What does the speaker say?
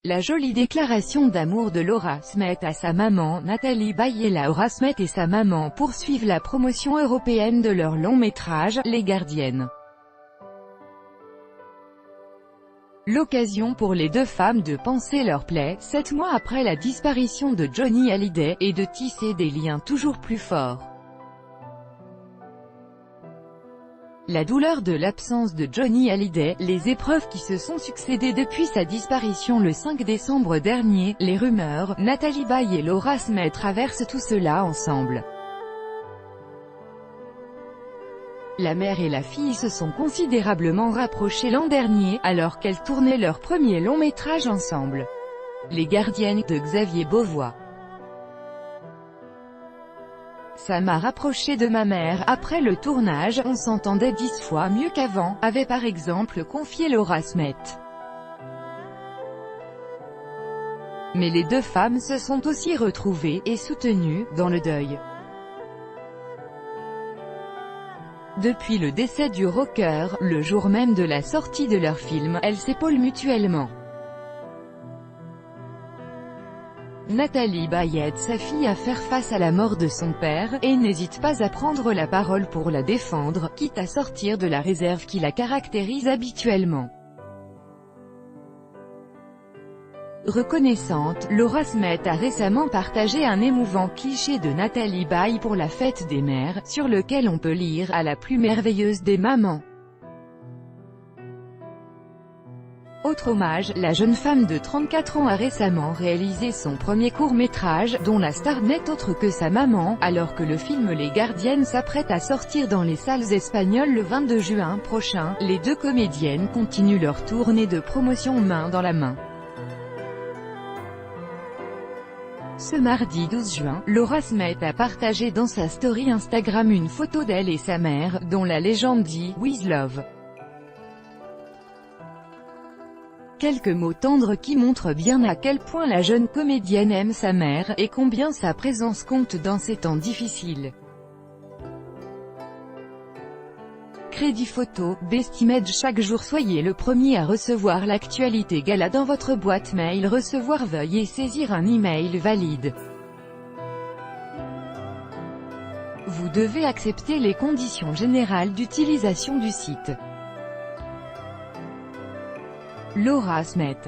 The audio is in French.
La jolie déclaration d'amour de Laura Smet à sa maman Nathalie Baye. Laura Smet et sa maman poursuivent la promotion européenne de leur long métrage, Les Gardiennes. L'occasion pour les deux femmes de panser leur plaie, 7 mois après la disparition de Johnny Hallyday, et de tisser des liens toujours plus forts. La douleur de l'absence de Johnny Hallyday, les épreuves qui se sont succédé depuis sa disparition le 5 décembre dernier, les rumeurs, Nathalie Baye et Laura Smet traversent tout cela ensemble. La mère et la fille se sont considérablement rapprochées l'an dernier, alors qu'elles tournaient leur premier long métrage ensemble. Les Gardiennes, de Xavier Beauvois. Ça m'a rapproché de ma mère, après le tournage, on s'entendait 10 fois mieux qu'avant, avait par exemple confié Laura Smet. Mais les deux femmes se sont aussi retrouvées, et soutenues, dans le deuil. Depuis le décès du rocker, le jour même de la sortie de leur film, elles s'épaulent mutuellement. Nathalie Baye aide sa fille à faire face à la mort de son père, et n'hésite pas à prendre la parole pour la défendre, quitte à sortir de la réserve qui la caractérise habituellement. Reconnaissante, Laura Smet a récemment partagé un émouvant cliché de Nathalie Baye pour la fête des mères, sur lequel on peut lire « À la plus merveilleuse des mamans ». Autre hommage, la jeune femme de 34 ans a récemment réalisé son premier court-métrage, dont la star n'est autre que sa maman, alors que le film Les Gardiennes s'apprête à sortir dans les salles espagnoles le 22 juin prochain. Les deux comédiennes continuent leur tournée de promotion main dans la main. Ce mardi 12 juin, Laura Smet a partagé dans sa story Instagram une photo d'elle et sa mère, dont la légende dit « With love ». Quelques mots tendres qui montrent bien à quel point la jeune comédienne aime sa mère, et combien sa présence compte dans ces temps difficiles. Crédit photo, Bestimage. Chaque jour soyez le premier à recevoir l'actualité gala dans votre boîte mail. Recevoir, veuillez saisir un email valide. Vous devez accepter les conditions générales d'utilisation du site. Laura Smet.